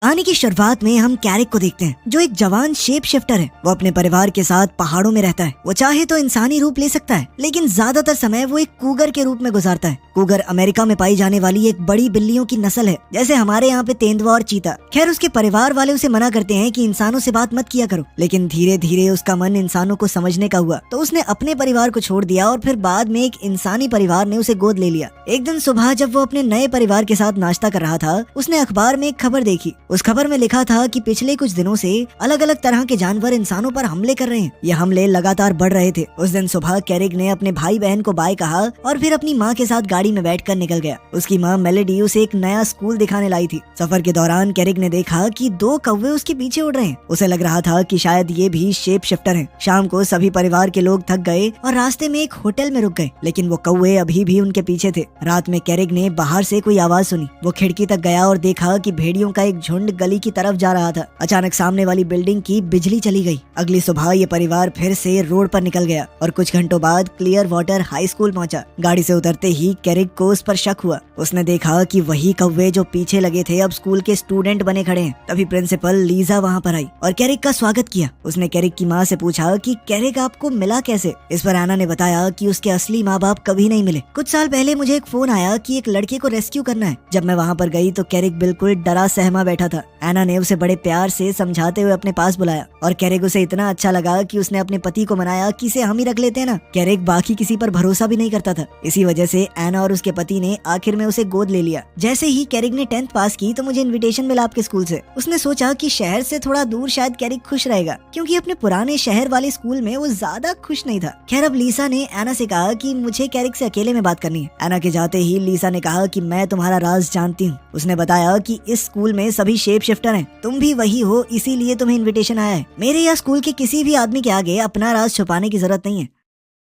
कहानी की शुरुआत में हम कैरिक को देखते हैं, जो एक जवान शेप शिफ्टर है। वो अपने परिवार के साथ पहाड़ों में रहता है। वो चाहे तो इंसानी रूप ले सकता है, लेकिन ज्यादातर समय वो एक कूगर के रूप में गुजारता है। कूगर अमेरिका में पाई जाने वाली एक बड़ी बिल्लियों की नस्ल है, जैसे हमारे यहाँ पे तेंदुआ और चीता। खैर, उसके परिवार वाले उसे मना करते हैं कि इंसानों से बात मत किया करो, लेकिन धीरे धीरे उसका मन इंसानों को समझने का हुआ, तो उसने अपने परिवार को छोड़ दिया और फिर बाद में एक इंसानी परिवार ने उसे गोद ले लिया। एक दिन सुबह जब वो अपने नए परिवार के साथ नाश्ता कर रहा था, उसने अखबार में एक खबर देखी। उस खबर में लिखा था कि पिछले कुछ दिनों से अलग अलग तरह के जानवर इंसानों पर हमले कर रहे हैं। ये हमले लगातार बढ़ रहे थे। उस दिन सुबह कैरिक ने अपने भाई बहन को बाय कहा और फिर अपनी माँ के साथ गाड़ी में बैठकर निकल गया। उसकी माँ मेलेडी उसे एक नया स्कूल दिखाने लाई थी। सफर के दौरान कैरिक ने देखा कि 2 कौवे उसके पीछे उड़ रहे हैं। उसे लग रहा था कि शायद ये भी शेप शिफ्टर हैं। शाम को सभी परिवार के लोग थक गए और रास्ते में एक होटल में रुक गए, लेकिन वो कौवे अभी भी उनके पीछे थे। रात में कैरिक ने बाहर से कोई आवाज सुनी। वो खिड़की तक गया और देखा कि भेड़ियों का एक झुंड गली की तरफ जा रहा था। अचानक सामने वाली बिल्डिंग की बिजली चली गई। अगली सुबह ये परिवार फिर से रोड पर निकल गया और कुछ घंटों बाद क्लियर वाटर हाई स्कूल पहुंचा। गाड़ी से उतरते ही कैरिक को उस पर शक हुआ। उसने देखा कि वही कौवे जो पीछे लगे थे अब स्कूल के स्टूडेंट बने खड़े हैं। तभी प्रिंसिपल लीजा वहाँ पर आई और कैरिक का स्वागत किया। उसने कैरिक की माँ से पूछा कि कैरिक आपको मिला कैसे। इस पर एना ने बताया कि उसके असली माँ बाप कभी नहीं मिले। कुछ साल पहले मुझे एक फोन आया कि एक लड़के को रेस्क्यू करना है। जब मैं वहाँ पर गई तो कैरिक बिल्कुल डरा सहमा बैठा था। एना ने उसे बड़े प्यार से समझाते हुए अपने पास बुलाया और कैरिक उसे इतना अच्छा लगा कि उसने अपने पति को मनाया कि इसे हम ही रख लेते हैं ना। कैरिक बाकी किसी पर भरोसा भी नहीं करता था। इसी वजह से एना और उसके पति ने आखिर में उसे गोद ले लिया। जैसे ही कैरिक ने 10th पास की तो मुझे इनविटेशन मिला आपके स्कूल से। उसने सोचा कि शहर से थोड़ा दूर शायद कैरिक खुश रहेगा, क्योंकि अपने पुराने शहर वाले स्कूल में वो ज्यादा खुश नहीं था। खैर, अब लीसा ने एना से कहा कि मुझे कैरिक से अकेले में बात करनी है। एना के जाते ही लीसा ने कहा कि मैं तुम्हारा राज जानती हूँ। उसने बताया कि इस स्कूल में सभी शेप शिफ्टर हैं, तुम भी वही हो, इसीलिए तुम्हें इनविटेशन आया है। मेरे या स्कूल के किसी भी आदमी के आगे अपना राज छुपाने की जरूरत नहीं है।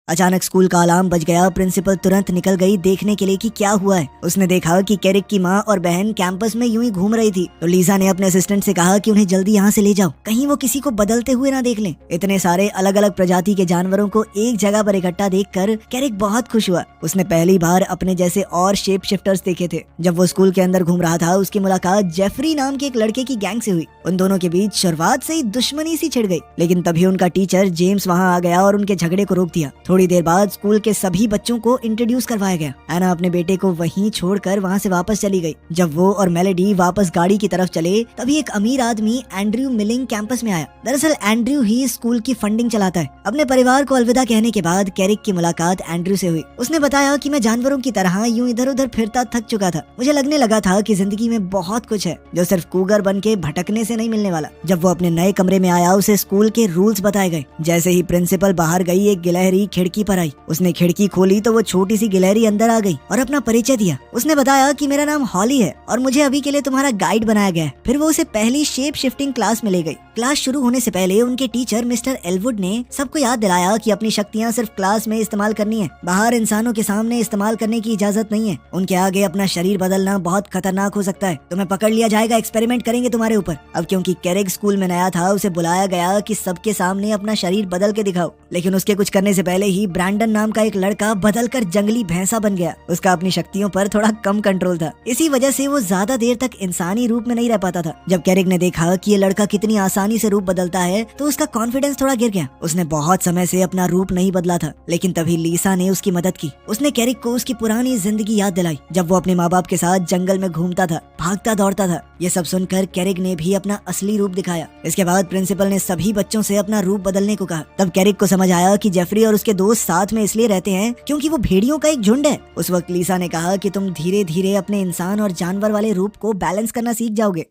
अचानक स्कूल का अलार्म बज गया। प्रिंसिपल तुरंत निकल गई देखने के लिए कि क्या हुआ है। उसने देखा कि कैरिक की माँ और बहन कैंपस में यूं ही घूम रही थी, तो लीजा ने अपने असिस्टेंट से कहा कि उन्हें जल्दी यहाँ से ले जाओ, कहीं वो किसी को बदलते हुए ना देख लें। इतने सारे अलग अलग प्रजाति के जानवरों को एक जगह पर इकट्ठा देखकर कैरिक बहुत खुश हुआ। उसने पहली बार अपने जैसे और शेप शिफ्टर्स देखे थे। जब वो स्कूल के अंदर घूम रहा था, उसकी मुलाकात जेफरी नाम के एक लड़के की गैंग से हुई। उन दोनों के बीच शुरुआत से ही दुश्मनी सी छिड़ गई, लेकिन तभी उनका टीचर जेम्स वहाँ आ गया और उनके झगड़े को रोक दिया। थोड़ी देर बाद स्कूल के सभी बच्चों को इंट्रोड्यूस करवाया गया। एना अपने बेटे को वहीं छोड़कर वहाँ से वापस चली गई। जब वो और मेलेडी वापस गाड़ी की तरफ चले, तभी एक अमीर आदमी एंड्रयू मिलिंग कैंपस में आया। दरअसल एंड्रयू ही स्कूल की फंडिंग चलाता है। अपने परिवार को अलविदा कहने के बाद कैरिक की मुलाकात एंड्रयू से हुई। उसने बताया कि मैं जानवरों की तरह यूं इधर उधर फिरता थक चुका था। मुझे लगने लगा था कि जिंदगी में बहुत कुछ है जो सिर्फ कूगर बन के भटकने से नहीं मिलने वाला। जब वो अपने नए कमरे में आया, उसे स्कूल के रूल्स बताए गए। जैसे ही प्रिंसिपल बाहर गई, एक गिलहरी खिड़की पर आई। उसने खिड़की खोली तो वो छोटी सी गिलहरी अंदर आ गई और अपना परिचय दिया। उसने बताया कि मेरा नाम हॉली है और मुझे अभी के लिए तुम्हारा गाइड बनाया गया है। फिर वो उसे पहली शेप शिफ्टिंग क्लास में ले गई। क्लास शुरू होने से पहले उनके टीचर मिस्टर एलवुड ने सबको याद दिलाया कि अपनी शक्तियाँ सिर्फ क्लास में इस्तेमाल करनी है, बाहर इंसानों के सामने इस्तेमाल करने की इजाजत नहीं है। उनके आगे अपना शरीर बदलना बहुत खतरनाक हो सकता है, तुम्हें पकड़ लिया जाएगा, एक्सपेरिमेंट करेंगे तुम्हारे ऊपर। अब क्योंकि कैरिक स्कूल में नया था, उसे बुलाया गया कि सबके सामने अपना शरीर बदल के दिखाओ। लेकिन उसके कुछ करने से पहले ही ब्रैंडन नाम का एक लड़का बदलकर जंगली भैंसा बन गया। उसका अपनी शक्तियों पर थोड़ा कम कंट्रोल था, इसी वजह से वो ज्यादा देर तक इंसानी रूप में नहीं रह पाता था। जब कैरिक ने देखा कि ये लड़का कितनी आसानी से रूप बदलता है, तो उसका कॉन्फिडेंस थोड़ा गिर गया। उसने बहुत समय से अपना रूप नहीं बदला था, लेकिन तभी लीसा ने उसकी मदद की। उसने कैरिक को उसकी पुरानी जिंदगी याद दिलाई, जब वो अपने माँ बाप के साथ जंगल में घूमता था, भागता दौड़ता था। ये सब सुनकर कैरिक ने भी अपना असली रूप दिखाया। इसके बाद प्रिंसिपल ने सभी बच्चों से अपना रूप बदलने को कहा। तब कैरिक को समझ आया कि जेफरी और उसके दोस्त साथ में इसलिए रहते हैं क्योंकि वो भेड़ियों का एक झुंड है। उस वक्त लीसा ने कहा कि तुम धीरे धीरे अपने इंसान और जानवर वाले रूप को बैलेंस करना सीख जाओगे।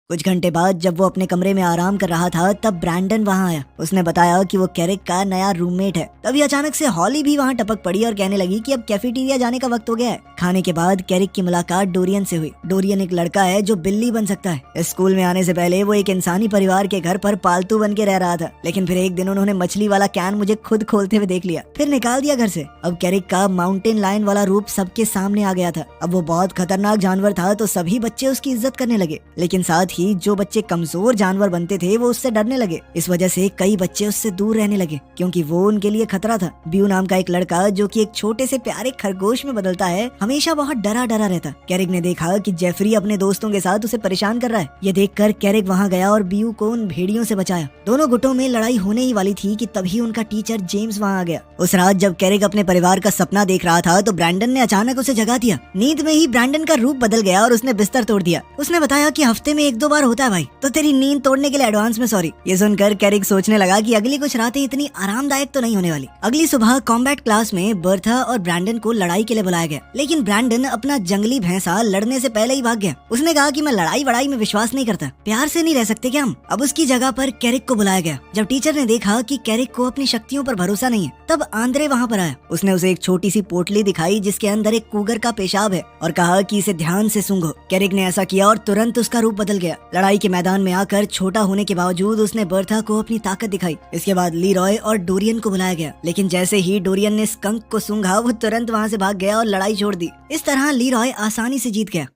कुछ घंटे बाद जब वो अपने कमरे में आराम कर रहा था, तब ब्रैंडन वहाँ आया। उसने बताया कि वो कैरिक का नया रूममेट है। तभी अचानक से हॉली भी वहाँ टपक पड़ी और कहने लगी कि अब कैफेटेरिया जाने का वक्त हो गया है। खाने के बाद कैरिक की मुलाकात डोरियन से हुई। डोरियन एक लड़का है जो बिल्ली बन सकता है। इस स्कूल में आने से पहले वो एक इंसानी परिवार के घर पर पालतू बन के रह रहा था, लेकिन फिर एक दिन उन्होंने मछली वाला कैन मुझे खुद खोलते हुए देख लिया, फिर निकाल दिया घर से। अब कैरिक का माउंटेन लायन वाला रूप सबके सामने आ गया था। अब वो बहुत खतरनाक जानवर था, तो सभी बच्चे उसकी इज्जत करने लगे, लेकिन साथ ही कि जो बच्चे कमजोर जानवर बनते थे वो उससे डरने लगे। इस वजह से कई बच्चे उससे दूर रहने लगे क्योंकि वो उनके लिए खतरा था। ब्यू नाम का एक लड़का जो कि एक छोटे से प्यारे खरगोश में बदलता है, हमेशा बहुत डरा डरा रहता। कैरिक ने देखा कि जेफरी अपने दोस्तों के साथ उसे परेशान कर रहा है। ये देखकर कैरिक वहाँ गया और ब्यू को उन भेड़ियों से बचाया। दोनों गुटों में लड़ाई होने ही वाली थी कि तभी उनका टीचर जेम्स वहाँ आ गया। उस रात जब कैरिक अपने परिवार का सपना देख रहा था तो ब्रैंडन ने अचानक उसे जगा दिया। नींद में ही ब्रैंडन का रूप बदल गया और उसने बिस्तर तोड़ दिया। उसने बताया कि हफ्ते में 1-2 बार होता है भाई, तो तेरी नींद तोड़ने के लिए एडवांस में सॉरी। ये सुनकर कैरिक सोचने लगा कि अगली कुछ रातें इतनी आरामदायक तो नहीं होने वाली। अगली सुबह कॉम्बैट क्लास में बर्था और ब्रैंडन को लड़ाई के लिए बुलाया गया, लेकिन ब्रैंडन अपना जंगली भैंसा लड़ने से पहले ही भाग गया। उसने कहा कि मैं लड़ाई वड़ाई में विश्वास नहीं करता, प्यार से नहीं रह सकते क्या हम। अब उसकी जगह पर कैरिक को बुलाया गया। जब टीचर ने देखा कि कैरिक को अपनी शक्तियों पर भरोसा नहीं है, तब आंद्रे वहाँ पर आया। उसने उसे एक छोटी सी पोटली दिखाई जिसके अंदर एक कूगर का पेशाब है और कहा कि इसे ध्यान से सूंघो। कैरिक ने ऐसा किया और तुरंत उसका रूप बदल गया। लड़ाई के मैदान में आकर छोटा होने के बावजूद उसने बर्था को अपनी ताकत दिखाई। इसके बाद लीरॉय और डोरियन को बुलाया गया, लेकिन जैसे ही डोरियन ने स्कंक को सूंघा वो तुरंत वहाँ से भाग गया और लड़ाई छोड़ दी। इस तरह लीरॉय आसानी से जीत गया।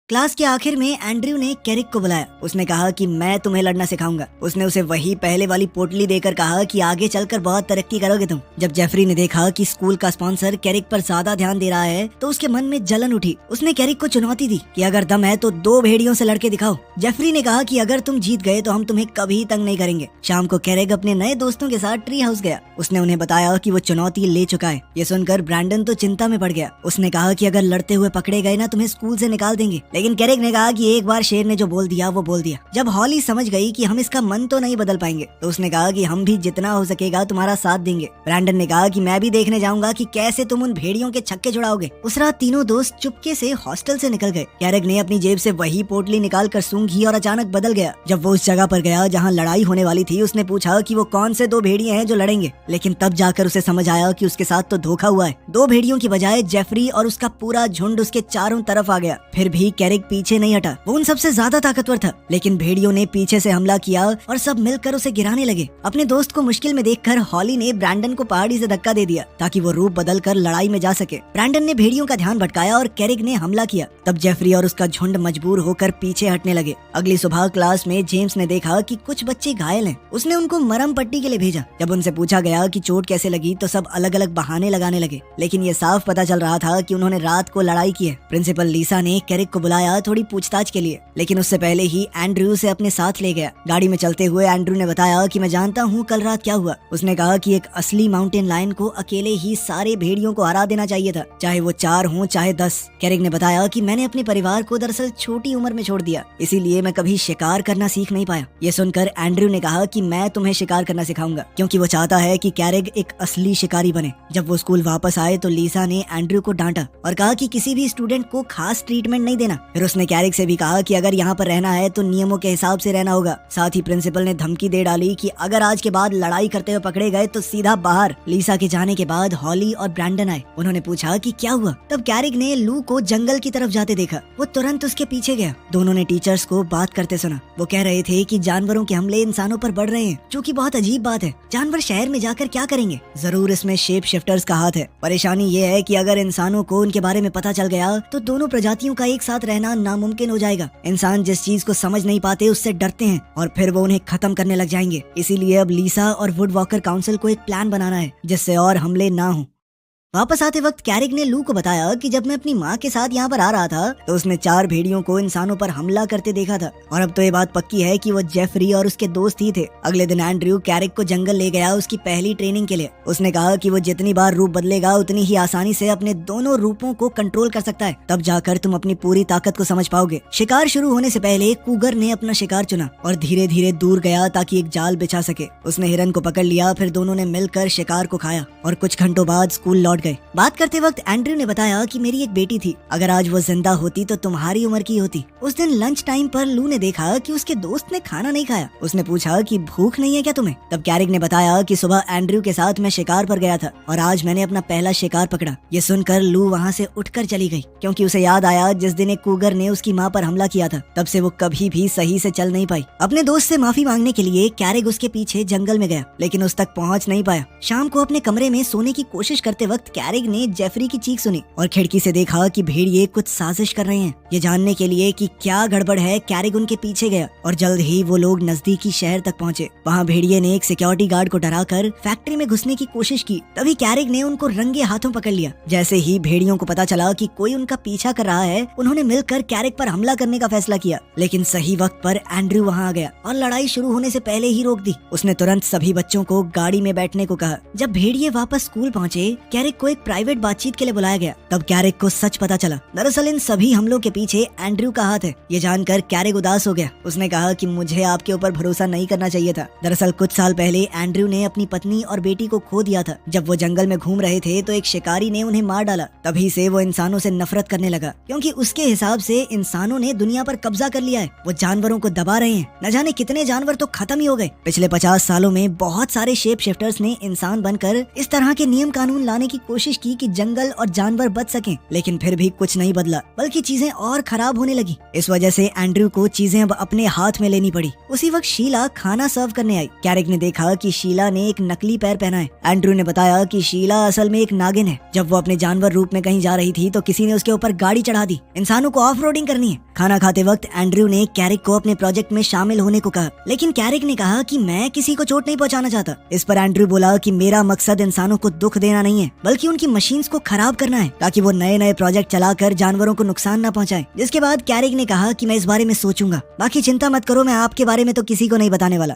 क्लास के आखिर में एंड्रयू ने कैरिक को बुलाया। उसने कहा कि मैं तुम्हें लड़ना सिखाऊंगा। उसने उसे वही पहले वाली पोटली देकर कहा कि आगे चलकर बहुत तरक्की करोगे तुम। जब जेफरी ने देखा कि स्कूल का स्पॉन्सर कैरिक पर ज्यादा ध्यान दे रहा है तो उसके मन में जलन उठी। उसने कैरिक को चुनौती दी कि अगर दम है तो 2 भेड़ियों से लड़के दिखाओ। जेफरी ने कहा कि अगर तुम जीत गए तो हम तुम्हें कभी तंग नहीं करेंगे। शाम को कैरिक अपने नए दोस्तों के साथ ट्री हाउस गया। उसने उन्हें बताया कि वो चुनौती ले चुका है। ये सुनकर ब्रैंडन तो चिंता में पड़ गया। उसने कहा कि अगर लड़ते हुए पकड़े गए ना तुम्हें स्कूल से निकाल देंगे। लेकिन कैरिक ने कहा कि एक बार शेर ने जो बोल दिया वो बोल दिया। जब हॉली समझ गई कि हम इसका मन तो नहीं बदल पाएंगे तो उसने कहा कि हम भी जितना हो सकेगा तुम्हारा साथ देंगे। ब्रैंडन ने कहा कि मैं भी देखने जाऊंगा कि कैसे तुम उन भेड़ियों के छक्के छुड़ाओगे। उस रात तीनों दोस्त चुपके से हॉस्टल से निकल गए। कैरिक ने अपनी जेब से वही पोटली निकाल कर सूंघी और अचानक बदल गया। जब वो उस जगह पर गया जहाँ लड़ाई होने वाली थी उसने पूछा कि वो कौन से 2 भेड़िए हैं जो लड़ेंगे, लेकिन तब जाकर उसे समझ आया कि उसके साथ तो धोखा हुआ है। 2 भेड़ियों की बजाय जेफरी और उसका पूरा झुंड उसके चारों तरफ आ गया। फिर भी कैरिक पीछे नहीं हटा। वो उन सबसे ज्यादा ताकतवर था, लेकिन भेड़ियों ने पीछे से हमला किया और सब मिलकर उसे गिराने लगे। अपने दोस्त को मुश्किल में देखकर हॉली ने ब्रैंडन को पहाड़ी से धक्का दे दिया ताकि वो रूप बदल कर लड़ाई में जा सके। ब्रैंडन ने भेड़ियों का ध्यान भटकाया और कैरिक ने हमला किया। तब जेफरी और उसका झुंड मजबूर होकर पीछे हटने लगे। अगली सुबह क्लास में जेम्स ने देखा कि कुछ बच्चे घायल हैं। उसने उनको मरहम पट्टी के लिए भेजा। जब उनसे पूछा गया कि चोट कैसे लगी तो सब अलग अलग बहाने लगाने लगे, लेकिन ये साफ पता चल रहा था कि उन्होंने रात को लड़ाई की है। प्रिंसिपल लीसा ने कैरिक को बुलाया थोड़ी पूछताछ के लिए, लेकिन उससे पहले ही एंड्रयू से अपने साथ ले गया। गाड़ी में चलते हुए एंड्रयू ने बताया कि मैं जानता हूँ कल रात क्या हुआ। उसने कहा कि एक असली माउंटेन लायन को अकेले ही सारे भेड़ियों को हरा देना चाहिए था, चाहे वो 4 हों चाहे 10। कैरिक ने बताया कि मैंने अपने परिवार को दरअसल छोटी उम्र में छोड़ दिया, इसीलिए मैं कभी शिकार करना सीख नहीं पाया। ये सुनकर एंड्रयू ने कहा कि मैं तुम्हें शिकार करना सिखाऊंगा, क्योंकि वो चाहता है कि कैरिक एक असली शिकारी बने। जब वो स्कूल वापस आए तो लीसा ने एंड्रयू को डांटा और कहा कि किसी भी स्टूडेंट को खास ट्रीटमेंट नहीं देना। फिर उसने कैरिक से भी कहा कि अगर यहाँ पर रहना है तो नियमों के हिसाब से रहना होगा। साथ ही प्रिंसिपल ने धमकी दे डाली कि अगर आज के बाद लड़ाई करते हुए पकड़े गए तो सीधा बाहर। लीसा के जाने के बाद हॉली और ब्रैंडन आए। उन्होंने पूछा कि क्या हुआ। तब कैरिक ने लू को जंगल की तरफ जाते देखा। वो तुरंत उसके पीछे गया। दोनों ने टीचर्स को बात करते सुना। वो कह रहे थे कि जानवरों के हमले इंसानों पर बढ़ रहे हैं, जो कि बहुत अजीब बात है। जानवर शहर में जाकर क्या करेंगे? जरूर इसमें शेप शिफ्टर्स का हाथ है। परेशानी ये है कि अगर इंसानों को उनके बारे में पता चल गया तो दोनों प्रजातियों का एक साथ रहना नामुमकिन हो जाएगा। इंसान जिस चीज को समझ नहीं पाते उससे डरते हैं और फिर वो उन्हें खत्म करने लग जाएंगे। इसीलिए अब लीसा और वुड वॉकर काउंसिल को एक प्लान बनाना है जिससे और हमले ना हो। वापस आते वक्त कैरिक ने लू को बताया कि जब मैं अपनी माँ के साथ यहाँ पर आ रहा था तो उसने 4 भेड़ियों को इंसानों पर हमला करते देखा था, और अब तो ये बात पक्की है कि वो जेफरी और उसके दोस्त ही थे। अगले दिन एंड्रयू कैरिक को जंगल ले गया उसकी पहली ट्रेनिंग के लिए। उसने कहा कि वो जितनी बार रूप बदलेगा उतनी ही आसानी से अपने दोनों रूपों को कंट्रोल कर सकता है, तब जाकर तुम अपनी पूरी ताकत को समझ पाओगे। शिकार शुरू होने से पहले कूगर ने अपना शिकार चुना और धीरे धीरे दूर गया ताकि एक जाल बिछा सके। उसने हिरन को पकड़ लिया, फिर दोनों ने मिलकर शिकार को खाया और कुछ घंटों बाद स्कूल लौट गए। बात करते वक्त एंड्रयू ने बताया कि मेरी एक बेटी थी, अगर आज वो जिंदा होती तो तुम्हारी उम्र की होती। उस दिन लंच टाइम पर लू ने देखा कि उसके दोस्त ने खाना नहीं खाया। उसने पूछा कि भूख नहीं है क्या तुम्हें? तब कैरिक ने बताया कि सुबह एंड्रयू के साथ मैं शिकार पर गया था और आज मैंने अपना पहला शिकार पकड़ा। ये सुनकर लू वहाँ से उठकर चली गई, क्योंकि उसे याद आया जिस दिन एक कूगर ने उसकी माँ पर हमला किया था। तब से वो कभी भी सही से चल नहीं पाई। अपने दोस्त से माफी मांगने के लिए कैरिक उसके पीछे जंगल में गया, लेकिन उस तक पहुँच नहीं पाया। शाम को अपने कमरे में सोने की कोशिश करते वक्त वक्त कैरिक ने जेफरी की चीख सुनी और खिड़की से देखा कि भेड़िए कुछ साजिश कर रहे हैं। ये जानने के लिए कि क्या गड़बड़ है, कैरिक उनके पीछे गया और जल्द ही वो लोग नजदीकी शहर तक पहुंचे। वहाँ भेड़िए ने एक सिक्योरिटी गार्ड को डराकर फैक्ट्री में घुसने की कोशिश की। तभी कैरिक ने उनको रंगे हाथों पकड़ लिया। जैसे ही भेड़ियों को पता चला कि कोई उनका पीछा कर रहा है, उन्होंने मिलकर कैरिक पर हमला करने का फैसला किया। लेकिन सही वक्त पर एंड्रयू वहाँ आ गया और लड़ाई शुरू होने से पहले ही रोक दी। उसने तुरंत सभी बच्चों को गाड़ी में बैठने को कहा। जब भेड़िए वापस स्कूल पहुँचे, कैरिक को एक प्राइवेट बातचीत के लिए बुलाया गया। तब कैरिक को सच पता चला। दरअसल इन सभी हमलों के पीछे एंड्रयू का हाथ है। ये जानकर कैरिक उदास हो गया। उसने कहा कि मुझे आपके ऊपर भरोसा नहीं करना चाहिए था। दरअसल कुछ साल पहले एंड्रयू ने अपनी पत्नी और बेटी को खो दिया था। जब वो जंगल में घूम रहे थे तो एक शिकारी ने उन्हें मार डाला। तभी से वो इंसानों से नफरत करने लगा, क्योंकि उसके हिसाब से इंसानों ने दुनिया पर कब्जा कर लिया है। वो जानवरों को दबा रहे हैं। न जाने कितने जानवर तो खत्म ही हो गए। पिछले 50 सालों में बहुत सारे शेप शिफ्टर्स ने इंसान बनकर इस तरह के नियम कानून लाने की कोशिश की कि जंगल और जानवर बच सकें, लेकिन फिर भी कुछ नहीं बदला, बल्कि चीजें और खराब होने लगी। इस वजह से एंड्रयू को चीजें अब अपने हाथ में लेनी पड़ी। उसी वक्त शीला खाना सर्व करने आई। कैरिक ने देखा कि शीला ने एक नकली पैर पहना है। एंड्रयू ने बताया कि शीला असल में एक नागिन है। जब वो अपने जानवर रूप में कहीं जा रही थी तो किसी ने उसके ऊपर गाड़ी चढ़ा दी। इंसानों को ऑफ रोडिंग करनी है। खाना खाते वक्त एंड्रयू ने कैरिक को अपने प्रोजेक्ट में शामिल होने को कहा, लेकिन कैरिक ने कहा कि मैं किसी को चोट नहीं पहुंचाना चाहता। इस पर एंड्रयू बोला कि मेरा मकसद इंसानों को दुख देना नहीं है, बल्कि उनकी मशीन्स को खराब करना है, ताकि वो नए नए प्रोजेक्ट चलाकर जानवरों को नुकसान न पहुंचाएं। जिसके बाद कैरिक ने कहा कि मैं इस बारे में सोचूंगा, बाकी चिंता मत करो, मैं आपके बारे में तो किसी को नहीं बताने वाला।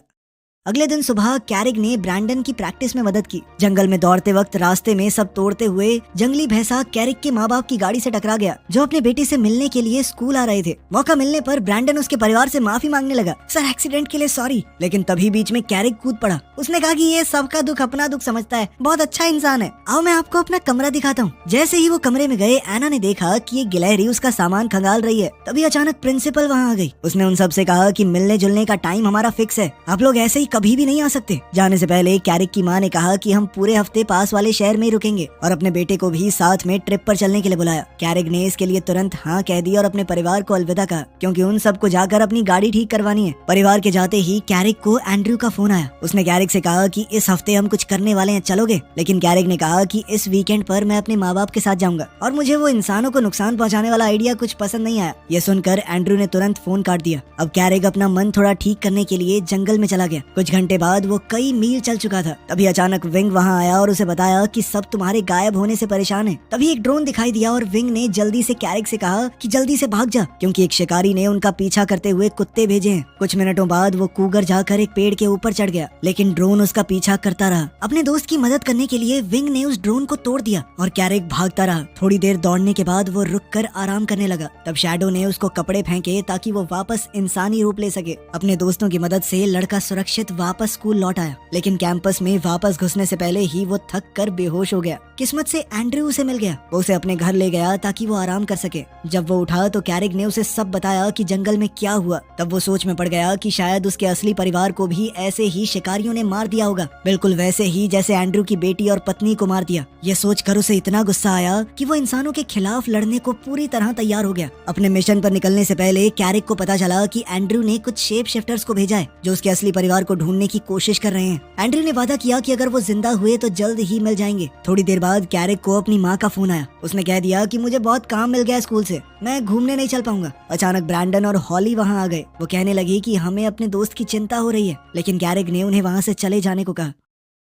अगले दिन सुबह कैरिक ने ब्रैंडन की प्रैक्टिस में मदद की। जंगल में दौड़ते वक्त रास्ते में सब तोड़ते हुए जंगली भैंसा कैरिक के माँ बाप की गाड़ी से टकरा गया, जो अपने बेटी से मिलने के लिए स्कूल आ रहे थे। मौका मिलने पर ब्रैंडन उसके परिवार से माफी मांगने लगा। सर, एक्सीडेंट के लिए सॉरी। लेकिन तभी बीच में कैरिक कूद पड़ा। उसने कहा कि ये सबका दुख अपना दुख समझता है, बहुत अच्छा इंसान है। आओ मैं आपको अपना कमरा दिखाता हूँ। जैसे ही वो कमरे में गए, एना ने देखा कि ये गिलहरी उसका सामान खंगाल रही है। तभी अचानक प्रिंसिपल वहाँ आ गई। उसने उन सब से कहा कि मिलने जुलने का टाइम हमारा फिक्स है, आप लोग ऐसे ही कभी भी नहीं आ सकते। जाने से पहले कैरिक की माँ ने कहा कि हम पूरे हफ्ते पास वाले शहर में ही रुकेंगे और अपने बेटे को भी साथ में ट्रिप पर चलने के लिए बुलाया। कैरिक ने इसके लिए तुरंत हाँ कह दी और अपने परिवार को अलविदा कहा, क्योंकि उन सबको जाकर अपनी गाड़ी ठीक करवानी है। परिवार के जाते ही कैरिक को एंड्रयू का फोन आया। उसने कैरिक से कहा कि इस हफ्ते हम कुछ करने वाले हैं, चलोगे? लेकिन कैरिक ने कहा कि इस वीकेंड पर मैं अपने माँ बाप के साथ जाऊंगा और मुझे वो इंसानों को नुकसान पहुँचाने वाला आइडिया कुछ पसंद नहीं आया। ये सुनकर एंड्रयू ने तुरंत फोन काट दिया। अब कैरिक अपना मन थोड़ा ठीक करने के लिए जंगल में चला गया। कुछ घंटे बाद वो कई मील चल चुका था। तभी अचानक विंग वहाँ आया और उसे बताया कि सब तुम्हारे गायब होने से परेशान हैं। तभी एक ड्रोन दिखाई दिया और विंग ने जल्दी से कैरिक से कहा कि जल्दी से भाग जा, क्योंकि एक शिकारी ने उनका पीछा करते हुए कुत्ते भेजे हैं। कुछ मिनटों बाद वो कूगर जाकर एक पेड़ के ऊपर चढ़ गया, लेकिन ड्रोन उसका पीछा करता रहा। अपने दोस्त की मदद करने के लिए विंग ने उस ड्रोन को तोड़ दिया और कैरिक भागता रहा। थोड़ी देर दौड़ने के बाद वो रुक कर आराम करने लगा। तब शैडो ने उसको कपड़े फेंके ताकि वो वापस इंसानी रूप ले सके। अपने दोस्तों की मदद से लड़का सुरक्षित वापस स्कूल लौट आया, लेकिन कैंपस में वापस घुसने से पहले ही वो थक कर बेहोश हो गया। किस्मत से एंड्रयू उसे मिल गया। वो उसे अपने घर ले गया ताकि वो आराम कर सके। जब वो उठा तो कैरिक ने उसे सब बताया कि जंगल में क्या हुआ। तब वो सोच में पड़ गया कि शायद उसके असली परिवार को भी ऐसे ही शिकारियों ने मार दिया होगा, बिल्कुल वैसे ही जैसे एंड्रयू की बेटी और पत्नी को मार दिया। ये सोचकर उसे इतना गुस्सा आया कि वो इंसानों के खिलाफ लड़ने को पूरी तरह तैयार हो गया। अपने मिशन पर निकलने से पहले कैरिक को पता चला कि एंड्रयू ने कुछ शेप शिफ्टर्स को भेजा है, जो उसके असली परिवार को ढूंढने की कोशिश कर रहे हैं। एंड्रयू ने वादा किया कि अगर वो जिंदा हुए तो जल्द ही मिल जाएंगे। थोड़ी देर बाद कैरिक को अपनी माँ का फोन आया। उसने कह दिया कि मुझे बहुत काम मिल गया स्कूल से, मैं घूमने नहीं चल पाऊंगा। अचानक ब्रैंडन और हॉली वहाँ आ गए। वो कहने लगी कि हमें अपने दोस्त की चिंता हो रही है, लेकिन कैरिक ने उन्हें वहाँ से चले जाने को कहा।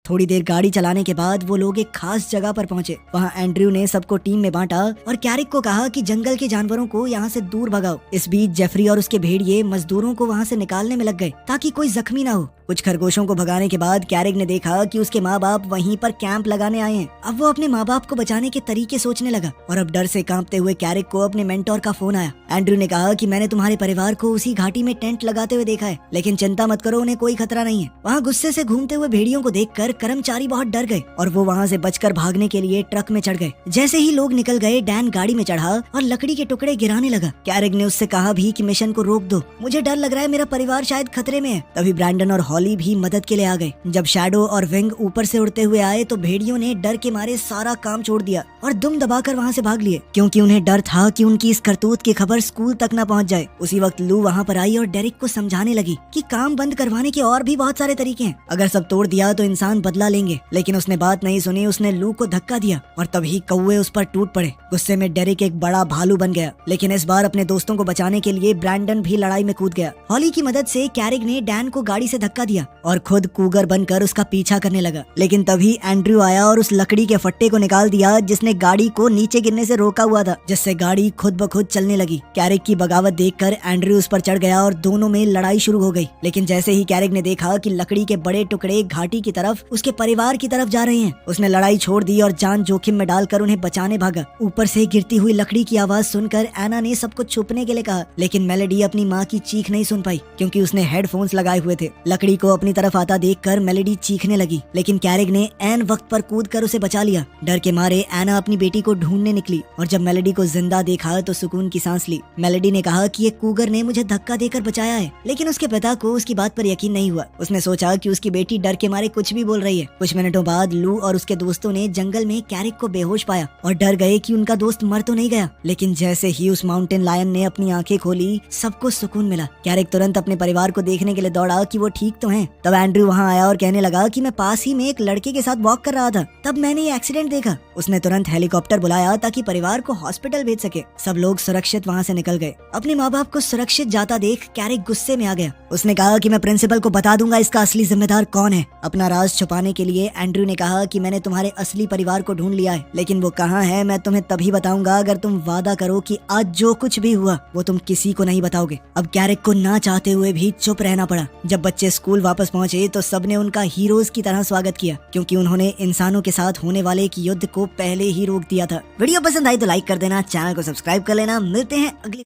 थोड़ी देर गाड़ी चलाने के बाद वो लोग एक खास जगह पर पहुंचे। वहाँ एंड्रयू ने सबको टीम में बांटा और कैरिक को कहा कि जंगल के जानवरों को यहाँ से दूर भगाओ। इस बीच जेफरी और उसके भेड़िए मजदूरों को वहाँ से निकालने में लग गए ताकि कोई जख्मी ना हो। कुछ खरगोशों को भगाने के बाद कैरिक ने देखा कि उसके माँ बाप वहीं पर कैंप लगाने आए हैं। अब वो अपने माँ बाप को बचाने के तरीके सोचने लगा और अब डर से कांपते हुए कैरिक को अपने मेंटोर का फोन आया। एंड्रयू ने कहा कि मैंने तुम्हारे परिवार को उसी घाटी में टेंट लगाते हुए देखा है, लेकिन चिंता मत करो, उन्हें कोई खतरा नहीं है। वहाँ गुस्से से घूमते हुए भेड़ियों को देखकर कर्मचारी बहुत डर गए और वो वहाँ से बचकर भागने के लिए ट्रक में चढ़ गए। जैसे ही लोग निकल गए, डैन गाड़ी में चढ़ा और लकड़ी के टुकड़े गिराने लगा। कैरिक ने उससे कहा भी कि मिशन को रोक दो, मुझे डर लग रहा है, मेरा परिवार शायद खतरे में है। तभी ब्रैंडन और हॉली भी मदद के लिए आ गए। जब शैडो और विंग ऊपर से उड़ते हुए आए तो भेड़ियों ने डर के मारे सारा काम छोड़ दिया और दुम दबाकर वहाँ से भाग लिए, क्योंकि उन्हें डर था कि उनकी इस करतूत की खबर स्कूल तक न पहुँच जाए। उसी वक्त लू वहाँ पर आई और डेरिक को समझाने लगी कि काम बंद करवाने के और भी बहुत सारे तरीके हैं। अगर सब तोड़ दिया तो इंसान इंसान बदला लेंगे, लेकिन उसने बात नहीं सुनी। उसने लू को धक्का दिया और तभी कौवे उस पर टूट पड़े। गुस्से में डेरिक एक बड़ा भालू बन गया, लेकिन इस बार अपने दोस्तों को बचाने के लिए ब्रैंडन भी लड़ाई में कूद गया। हॉली की मदद से कैरिक ने डैन को गाड़ी से धक्का दिया और खुद कूगर बनकर उसका पीछा करने लगा, लेकिन तभी एंड्रयू आया और उस लकड़ी के फट्टे को निकाल दिया जिसने गाड़ी को नीचे गिरने से रोका हुआ था, जिससे गाड़ी खुद ब खुद चलने लगी। कैरिक की बगावत देखकर एंड्रयू उस पर चढ़ गया और दोनों में लड़ाई शुरू हो गई। लेकिन जैसे ही कैरिक ने देखा कि लकड़ी के बड़े टुकड़े घाटी की तरफ उसके परिवार की तरफ जा रहे हैं, उसने लड़ाई छोड़ दी और जान जोखिम में डालकर उन्हें बचाने भागा। ऊपर से गिरती हुई लकड़ी की आवाज सुनकर एना ने सबको छुपने के लिए कहा, लेकिन मेलेडी अपनी माँ की चीख नहीं सुन पाई क्योंकि उसने हेडफोन्स लगाए हुए थे। लकड़ी को अपनी तरफ आता देखकर मेलेडी चीखने लगी, लेकिन कैरिक ने एन वक्त पर कूदकर उसे बचा लिया। डर के मारे एना अपनी बेटी को ढूंढने निकली और जब मेलेडी को जिंदा देखा तो सुकून की सांस ली। मेलेडी ने कहा कि ये कूगर ने मुझे धक्का देकर बचाया है, लेकिन उसके पिता को उसकी बात पर यकीन नहीं हुआ। उसने सोचा कि उसकी बेटी डर के मारे कुछ भी बोल रही है। कुछ मिनटों बाद लू और उसके दोस्तों ने जंगल में कैरिक को बेहोश पाया और डर गए कि उनका दोस्त मर तो नहीं गया। लेकिन जैसे ही उस माउंटेन लायन ने अपनी आंखें खोली, सबको सुकून मिला। कैरिक तुरंत अपने परिवार को देखने के लिए दौड़ा कि वो ठीक तो हैं। तब एंड्रयू वहाँ आया और कहने लगा कि मैं पास ही में एक लड़के के साथ वॉक कर रहा था, तब मैंने ये एक्सीडेंट देखा। उसने तुरंत हेलीकॉप्टर बुलाया ताकि परिवार को हॉस्पिटल भेज सके। सब लोग सुरक्षित वहाँ से निकल गए। अपने माँ बाप को सुरक्षित जाता देख कैरिक गुस्से में आ गया। उसने कहा कि मैं प्रिंसिपल को बता दूंगा इसका असली जिम्मेदार कौन है। अपना राज छुपाने के लिए एंड्रयू ने कहा कि मैंने तुम्हारे असली परिवार को ढूंढ लिया है, लेकिन वो कहाँ है मैं तुम्हें तभी बताऊंगा अगर तुम वादा करो कि आज जो कुछ भी हुआ वो तुम किसी को नहीं बताओगे। अब कैरिक को ना चाहते हुए भी चुप रहना पड़ा। जब बच्चे स्कूल वापस पहुंचे तो सबने उनका हीरोज की तरह स्वागत किया क्योंकि उन्होंने इंसानों के साथ होने वाले एक युद्ध को पहले ही रोक दिया था। वीडियो पसंद आई तो लाइक कर देना, चैनल को सब्सक्राइब कर लेना। मिलते हैं अगली